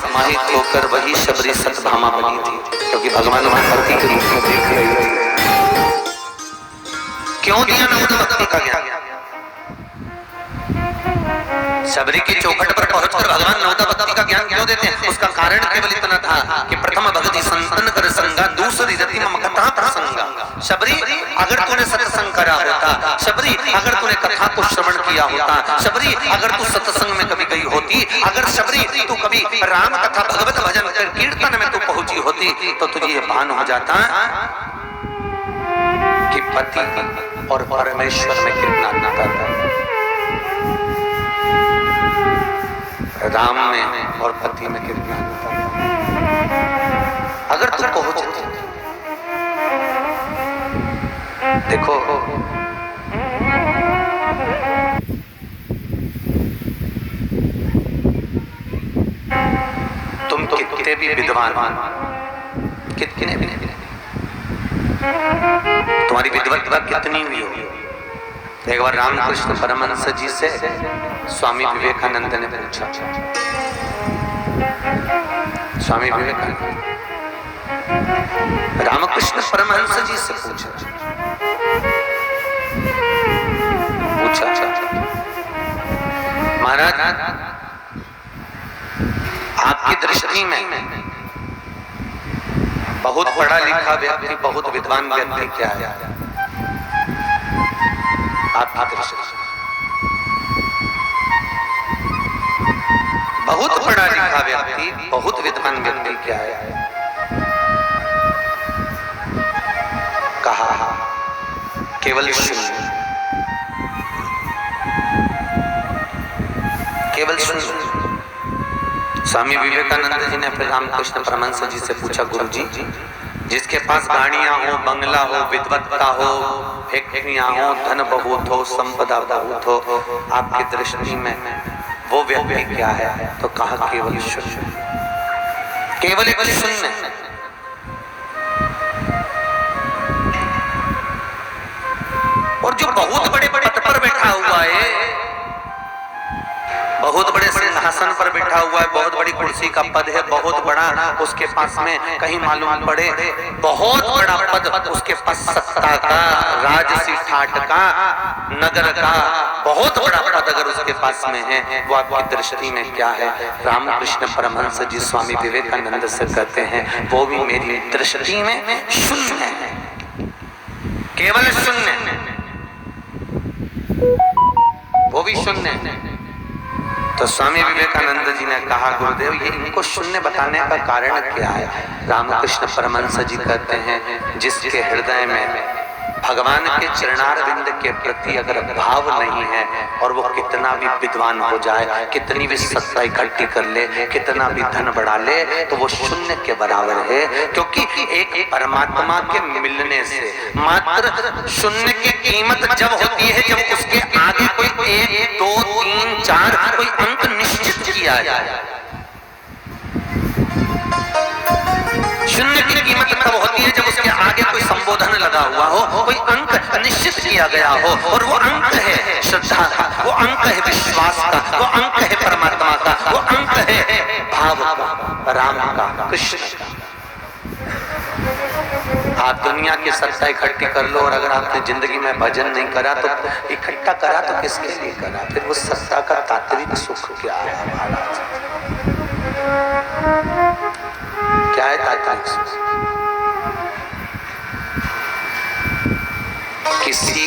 समाहित होकर वही शबरी सतभामा बनी थी, क्योंकि भगवान वहां पति के रूप में देख रही थी। क्यों दिया नवोद भक्ति का ज्ञान? शबरी की चौखट पर पहुंचकर भगवान नवोद भक्ति का ज्ञान क्यों देते हैं? उसका कारण केवल इतना था कि प्रथम भक्ति संतन कर संगा, दूसरी रति मम कथा प्रसंगा। शबरी, अगर तूने सत्संग करा होता, शबरी अगर तूने कथा को श्रवण किया होता, शबरी अगर तू सत्संग में कभी गई होती, अगर शबरी तू कभी राम कथा भगवत भजन कीर्तन में तू पहुंची होती, तो तुझे यह भान हो जाता कि पति और परमेश्वर में कितना नाता था, राम में और पति में कितना नाता था। अगर तू पहुंचती, देखो तुम कितने भी विद्वान, कितने भी तुम्हारी विद्वत्ता कितनी भी हो, एक बार रामकृष्ण परमहंस जी से स्वामी विवेकानंद ने पूछा, स्वामी विवेकानंद रामकृष्ण परमहंस जी से पूछा, महाराज आपकी दृष्टि में बहुत पढ़ा लिखा व्यक्ति, बहुत विद्वान व्यक्ति क्या है? आपकी दृष्टि बहुत पढ़ा लिखा व्यक्ति, बहुत विद्वान व्यक्ति क्या है? कहा केवल शून्य, केवल शून्य। स्वामी विवेकानंद जी ने फिर रामकृष्ण परमहंस जी से पूछा, गुरु जी, जिसके पास गाड़ियां हो, बंगला हो, विद्वत्ता हो, फैक्ट्रियां हो, धन बहुत हो, संपदा बहुत हो, आपकी दृष्टि में वो व्यक्ति क्या है? तो कहा केवल शून्य, केवल एक शून्य। और जो बहुत बड़े बड़े पद पर बैठा हुआ है, बहुत बड़े सिंहासन पर बैठा हुआ है, बहुत बड़ी कुर्सी का पद है, बहुत बड़ा उसके पास में कहीं मालूम पड़े बहुत बड़ा पद उसके पास, सत्ता का, राजसी ठाट का, नगर का बहुत बड़ा पद अगर उसके पास में है, वो आपकी दृष्टि में क्या है? रामकृष्ण परमहंस जी स्वामी विवेकानंद से कहते हैं, वो भी मेरी दृष्टि में शून्य है, केवल शून्य, वो भी शून्य है। तो स्वामी विवेकानंद जी ने कहा, गुरुदेव ये इनको शून्य बताने का कारण क्या है? रामकृष्ण परमहंस जी कहते हैं, जिसके हृदय में भगवान के चरणारविंद के प्रति अगर भाव नहीं है, और वो कितना भी विद्वान हो जाए, कितनी भी सत्ता इकट्ठी कर ले, कितना भी धन बढ़ा ले, तो वो शून्य के बराबर है। क्योंकि एक परमात्मा के मिलने से मात्र शून्य की कीमत जब होती है जब उसके आगे कोई 1, 2, 3, 4 कोई अंक निश्चित किया जाए। शून्य की कीमत तब होती है जब उसके आगे कोई संबोधन लगा हुआ हो, कोई अंक निश्चित किया गया हो, और वो अंक है श्रद्धा का, वो अंक है विश्वास का, वो अंक है परमात्मा का, वो अंक है भाव का, राम का, कृष्ण का। आप दुनिया की सत्ता इकट्ठी कर लो, और अगर आपने जिंदगी में भजन नहीं करा तो इकट्ठा करा तो किसके लिए करा? फिर वो सत्ता का तात्विक सुख क्या है महाराज? क्या है तात्विक सुख? किसी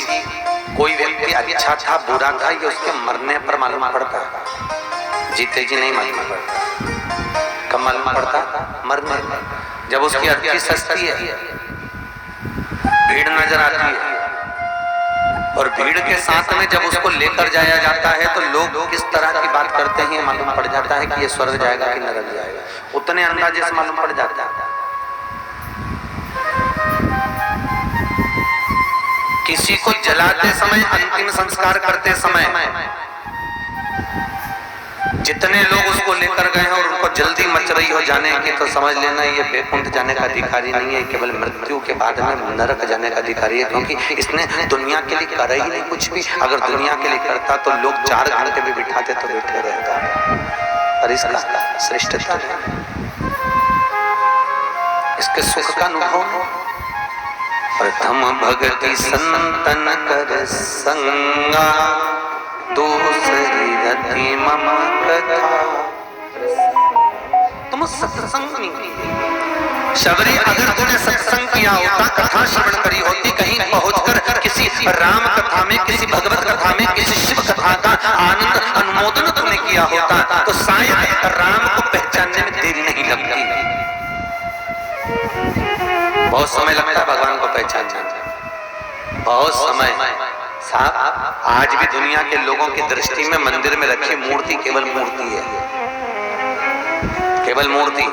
कोई व्यक्ति अच्छा था बुरा था, ये उसके मरने पर मालूम पड़ता है, जीते जी नहीं मालूम पड़ता। कब मालूम पड़ता? मरने पर, जब उसकी अर्थी सस्ती है, भीड़ नजर आती है, और भीड़ के साथ में जब उसको लेकर जाया जाता है तो लोग किस तरह की बात करते हैं मालूम पड़ जाता है कि ये स्वर्ग जाएगा कि नरक जाएगा, उतने अंदाजे से मालूम पड़ जाता है। किसी को जलाते समय, अंतिम संस्कार करते समय जितने लोग उसको लेकर गए हैं और उनको जल्दी मच रही हो जाने की, तो समझ लेना ये वैकुंठ जाने का अधिकारी नहीं है, केवल मृत्यु के बाद में नरक जाने का अधिकारी है। क्योंकि इसने दुनिया के लिए करा ही नहीं कुछ भी। अगर दुनिया के लिए करता तो लोग 4 घंटे भी बिठाते तो बैठे रहता। पर इसका श्रेष्ठता है, इसके सुख का अनुभव है। प्रथम भगति संतन कर संगा, दूसरी रति मम कथा। तुम सत्संग नहीं किए। शबरी, अगर तूने सत्संग किया होता, कथा श्रवण करी होती, कहीं पहुंचकर किसी राम कथा में, किसी भगवत कथा में, किसी शिव कथा का आनंद अनुमोदन तूने किया होता, तो शायद राम को पहचानने में देरी नहीं लगती। बहुत समय लगता है भगवान को पहचानने में, बहुत समय। साहब, आज भी दुनिया के लोगों की दृष्टि में मंदिर में रखी मूर्ति केवल मूर्ति है, केवल मूर्ति।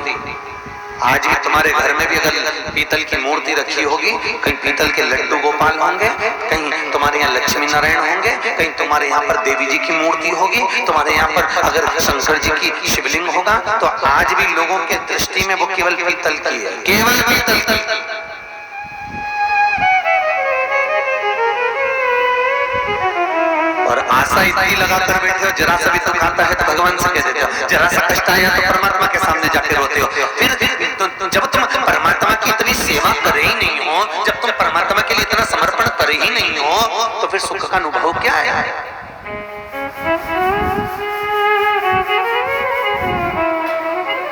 आज भी तुम्हारे घर में भी अगर पीतल की मूर्ति रखी होगी, कहीं पीतल के लड्डू गोपाल होंगे, कहीं तुम्हारे यहाँ लक्ष्मी नारायण होंगे, कहीं तुम्हारे यहाँ पर देवी जी की मूर्ति होगी, तुम्हारे यहाँ पर अगर शंकर जी की शिवलिंग होगा, तो आज भी लोगों के दृष्टि में वो केवल पीतल की है, केवल पीतल की। और आशा इतनी लगाकर बैठे हो, जरा सा भी तो खाता है तो भगवान से कह देते हो, जरा सा कष्ट आया तो परमात्मा के सामने जाके रोते हो। फिर जब तुम परमात्मा की इतनी सेवा करे ही नहीं हो, जब तुम परमात्मा के लिए इतना समर्पण करे ही नहीं हो, तो फिर सुख का अनुभव क्या है?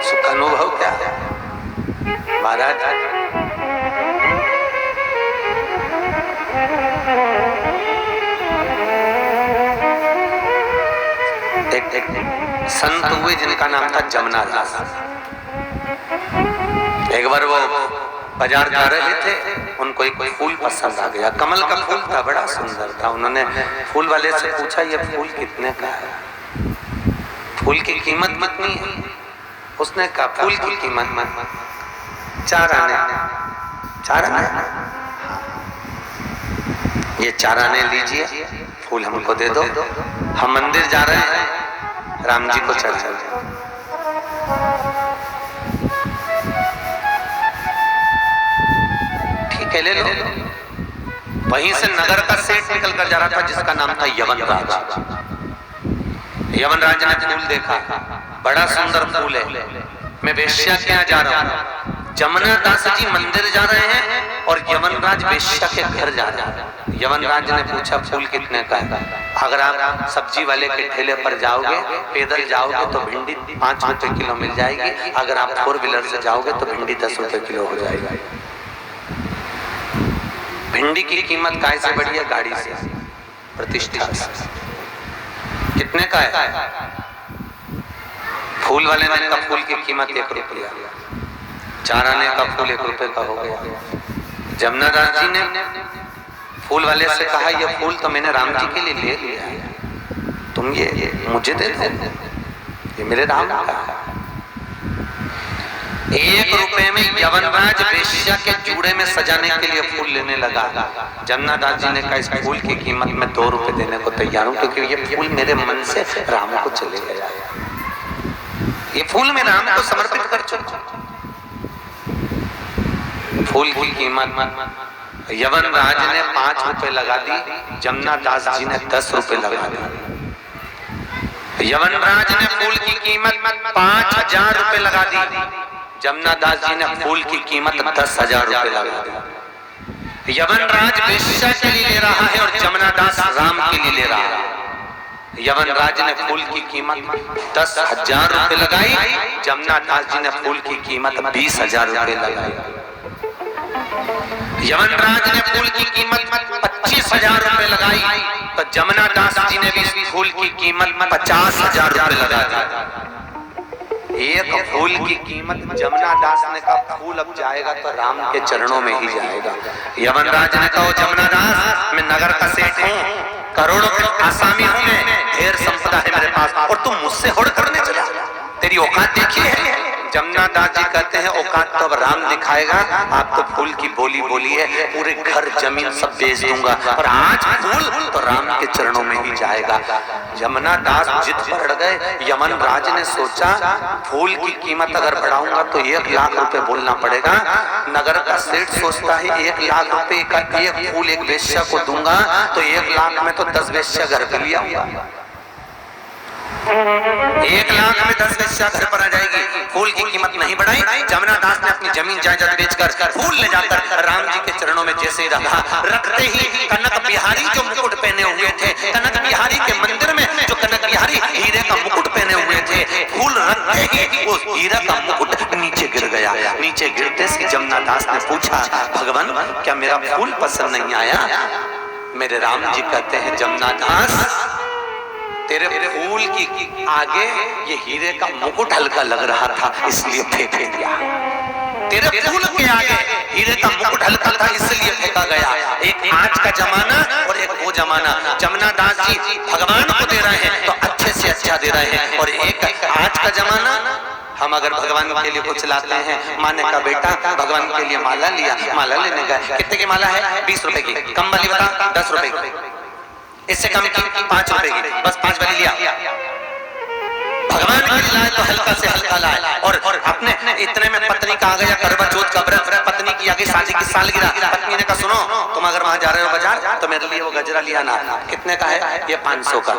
सुख का अनुभव क्या है महाराज? एक संत हुए जिनका नाम था जमुना दास। एक बार वो बाजार जा रहे थे, उनको एक फूल पसंद आ गया, कमल का फूल था, बड़ा सुंदर था। उन्होंने फूल वाले से पूछा, ये फूल कितने का है, फूल की कीमत कितनी है? उसने कहा फूल की कीमत 4 आने। 4 आने? ये 4 आने लीजिए, फूल हमको दे दो, हम मंदिर जा रहे हैं, राम जी को चढ़ा दो। ठीक है, ले लो। वहीं से नगर का सेठ निकल कर जा रहा था, जिसका नाम था यवनराज। यवनराज ने फूल देखा, बड़ा सुंदर फूल है, मैं वेश्या के यहाँ जा रहा हूँ। जमुना दास जी मंदिर जा रहे हैं और यवनराज वेश्या के घर जा रहा है। यवनराज ने पूछा फूल कितने का है? अगर आप सब्जी वाले के ठेले पर जाओगे, पैदल जाओगे तो भिंडी 5 रुपए किलो मिल जाएगी, अगर आप 4 व्हीलर से जाओगे तो भिंडी 10 रुपए किलो हो जाएगी। भिंडी की कीमत काय से बढ़ी है? गाड़ी से, प्रतिष्ठा से। कितने का है? फूल वाले ने का फूल की कीमत 1 रुपया, 4 आने का फूल 1 रुपए का हो गया। जमुना दास जी ने फूल वाले से कहा, ये फूल तो मैंने राम जी के लिए ले लिया है, तुम ये मुझे दे दो, ये मेरे राम का है। 1 रुपए में यवनराज वेश्या के जूड़े में सजाने के लिए फूल लेने लगा। जमुना दास जी ने कहा, इस फूल की कीमत में 2 रुपए देने को तैयार हूं, क्योंकि ये फूल मेरे मन से राम को चले गया, ये फूल मैं राम को समर्पित कर चुका। फूल की कीमत यवनराज ने 5 रुपए लगा दी, जमुना दास जी ने 10 रुपए लगा दी। यवनराज ने फूल की कीमत 5000 रुपए लगा दी, जमुना दास जी ने फूल की कीमत 10,000 रुपए लगा दी। यवनराज वेश्या के लिए ले रहा है और जमुना दास राम के लिए ले रहा है। यवनराज ने फूल की कीमत 10,000 रुपए लगाई, जमुना दास जी ने फूल की कीमत 20,000 रुपए लगाई। यवनराज ने फूल की कीमत 25,000 रुपए लगाई, तो जमुना दास जी ने भी फूल की कीमत 50,000 रुपए लगा दी। एक फूल की कीमत जमुना दास ने कहा, फूल अब जाएगा तो राम के चरणों में ही जाएगा। यवनराज ने कहा, जमुना दास, मैं नगर का सेठ हूँ, करोड़ों के आसामी हूँ मैं, ढेर संपदा है मेरे पास, और तुम मुझसे होड़ करने चला, तेरी औकात देखी है? जमुना दास जी कहते हैं, औकात तो अब राम दिखाएगा, आप तो फूल की बोली बोली है, पूरे घर जमीन सब बेच दूंगा, और आज फूल तो राम के चरणों में ही जाएगा। जमुना दास जिद पर अड़ गए। यवनराज ने सोचा, फूल की कीमत अगर बढ़ाऊंगा तो 1 लाख रुपए बोलना पड़ेगा। नगर का सेठ सोचता है 1 लाख रुपए का एक फूल एक वेश्या को दूंगा तो 1 लाख में तो 10 वेश्या घर पे लिया होगा। 1 लाख में 10 वेश्या घर पर आ जाएगी, फूल की कीमत नहीं बढ़ाई। जमुना दास ने अपनी जमीन जायदाद बेचकर फूल ले जाकर राम जी के चरणों में जैसे रखा, रखते ही कनक बिहारी जो मुकुट पहने हुए थे, कनक बिहारी के मंदिर में जो कनक बिहारी हीरे का मुकुट पहने हुए थे, फूल रखते ही वो हीरा का मुकुट नीचे गिर गया। नीचे गिरते से जमुना दास ने पूछा, भगवान क्या मेरा फूल पसंद नहीं आया? मेरे राम जी कहते हैं, जमुना दास तेरे फूल की आगे ये हीरे का मुकुट हल्का लग रहा था, इसलिए फेंक दिया। तेरे फूल के आगे हीरे का मुकुट हल्का था, इसलिए फेंका गया। एक आज का जमाना और एक वो जमाना। जमुना दास जी भगवान को दे रहे हैं तो अच्छे से अच्छा दे रहे हैं, और एक आज का जमाना, हम अगर भगवान के लिए कुछ लाते हैं, माने का बेटा भगवान के लिए माला लिया, माला लेने गए, कितने की माला है? 20 रुपए की। कम वाली बता, 10 रुपए की। इससे कम की 5 रुपए की, बस 5 वाली लिया। भगवान के लिए लाए तो हल्का से हल्का लाए, और अपने इतने में पत्नी का आ गया करवा चौथ का व्रत, पत्नी की आगे शादी की सालगिरह। पत्नी ने कहा, सुनो तुम अगर वहां जा रहे हो बाजार तो मेरे लिए वो गजरा लिया ना। कितने का है? ये 500 का।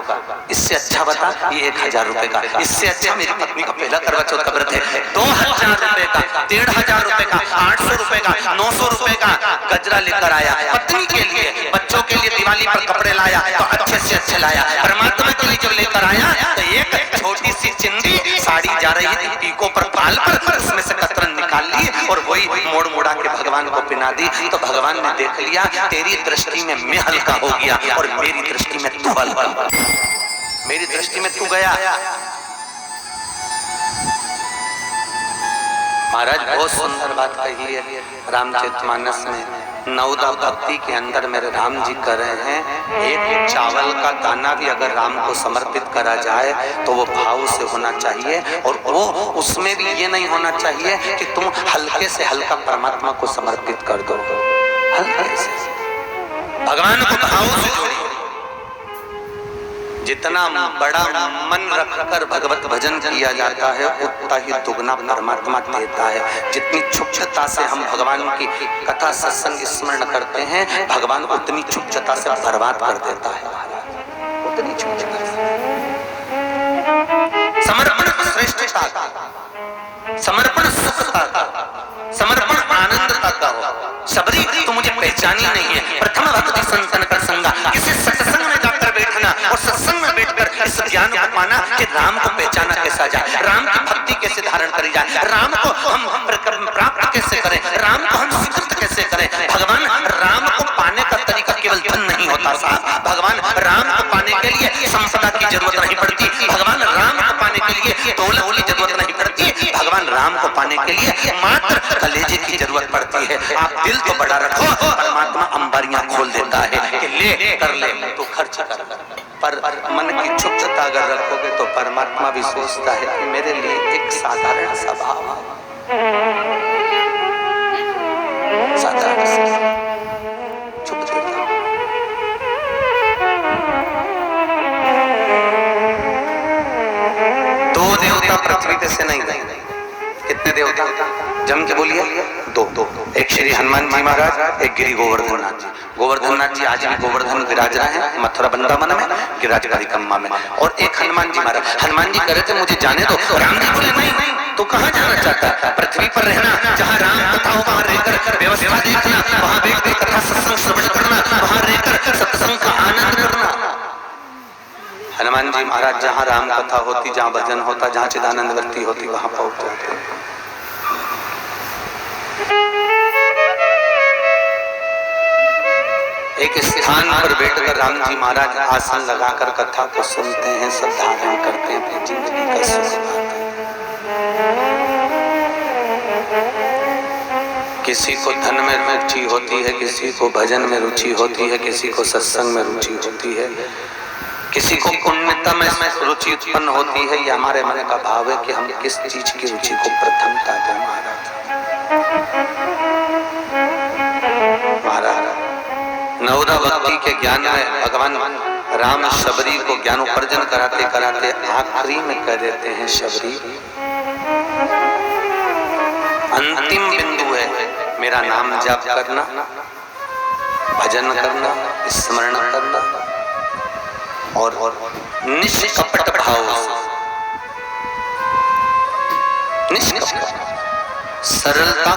इससे अच्छा बता, ये 1000 रुपए का। इससे अच्छा मेरी पत्नी का पहला करवा चौथ का व्रत है, 2000 रुपए का, 1500 रुपए का, 800 रुपए का, 900 रुपए का गजरा लेकर आया पत्नी के लिए। बच्चों के लिए दिवाली पर कपड़े लाया तो अच्छे से अच्छे लाया। परमात्मा के लिए जब लेकर आया तो एक छोटी सी चिंदी साड़ी जा रही थी टीकों पर पाल पर, उसमें से कतरन निकाल ली और वही मोड़ मोड़ा के भगवान को पिना दी। तो भगवान ने देख लिया, तेरी दृष्टि में मैं हल्का हो गया और मेरी दृष्टि में तू हल्का, मेरी दृष्टि में तू गया। महाराज बहुत सुंदर बात कही है रामचरितमानस में। नवदा भक्ति के अंदर मेरे राम जी कर रहे हैं, एक चावल का दाना भी अगर राम को समर्पित करा जाए तो वो भाव से होना चाहिए, और वो उसमें भी ये नहीं होना चाहिए कि तुम हल्के से हल्का परमात्मा को समर्पित कर दो। हल्के से भगवान को भाव से जोड़ो। जितना बड़ा मन रखकर भगवत भजन किया जाता है उतना ही दुगना परमात्मा देता है। जितनी क्षुब्धता से हम भगवान की कथा सत्संग स्मरण करते हैं, भगवान उतनी क्षुब्धता से बर्बाद कर देता है। उतनी क्षुब्धता से समर्पण श्रेष्ठता का, समर्पण सुखता का, समर्पण आनंदता का हो। सबरी तो मुझे पहचानी नहीं है। प्रथम भक्ति संतन का संगा, किसी सत्संग में जाकर बैठना और सत्संग में बैठकर इस ज्ञान को पाना कि राम को पहचाना कैसा जाए, राम की भक्ति कैसे धारण करी जाए, राम को हम प्राप्त कैसे करें, राम को हम स्वीकृत कैसे करें। भगवान राम को पाने का तरीका केवल धन नहीं होता साहब। भगवान राम को पाने के लिए संपदा की जरूरत नहीं पड़ती, भगवान राम को पाने के लिए दौलत की जरूरत नहीं पड़ती, भगवान राम को पाने के लिए मात्र कलेजे की जरूरत पड़ती है। आप दिल तो बड़ा रखो, परमात्मा अंबारियां खोल देता है कि ले कर ले तो खर्च कर, पर मन की क्षुब्धता अगर रखोगे तो परमात्मा भी सोचता है कि मेरे लिए एक साधारण सा भाव, साधारण दो देवता पृथ्वी पे से नहीं गए। कितने देवता? जम के बोलिए, दो। एक श्री हनुमान जी महाराज, एक गिरी गोवर्धन नाथ जी। गोवर्धन नाथ जी आज भी गोवर्धन विराज रहे हैं मथुरा वृंदावन में, गिरिराजकारी कम्मा में। और एक हनुमान जी महाराज, हनुमान जी कह रहे थे मुझे जाने दो, राम जी बोले नहीं, तो कहाँ जाना चाहता है? पृथ्वी पर रहना, जहाँ राम कथा हो वहाँ रहकर व्यवस्था देखना, वहाँ बैठ के कथा सत्संग श्रवण करना, वहाँ रहकर सत्संग का आनंद करना। हनुमान जी महाराज जहाँ राम कथा होती, जहाँ भजन होता, जहाँ चिदानंद वर्ती होती, वहाँ पहुंच जाते। एक स्थान पर बैठकर राम जी महाराज आसन लगाकर कथा को सुनते हैं, सब धारण करते हैं, अपनी जिंदगी का सुख पाते हैं। किसी को धन में रुचि होती है, किसी को भजन में रुचि होती है, किसी को सत्संग में रुचि होती है, किसी को पुण्यता में रुचि उत्पन्न होती है। ये हमारे मन का भाव है कि हम किस चीज की रुचि को प्रथमता दें। महाराज नवदा भक्ति के ज्ञान में भगवान राम शबरी को ज्ञानोपार्जन कराते कराते आखिरी में कह देते हैं, शबरी अंतिम बिंदु है, मेरा नाम जाप करना, भजन करना, स्मरण करना और निष्कपट भाव निष्कपट, सरलता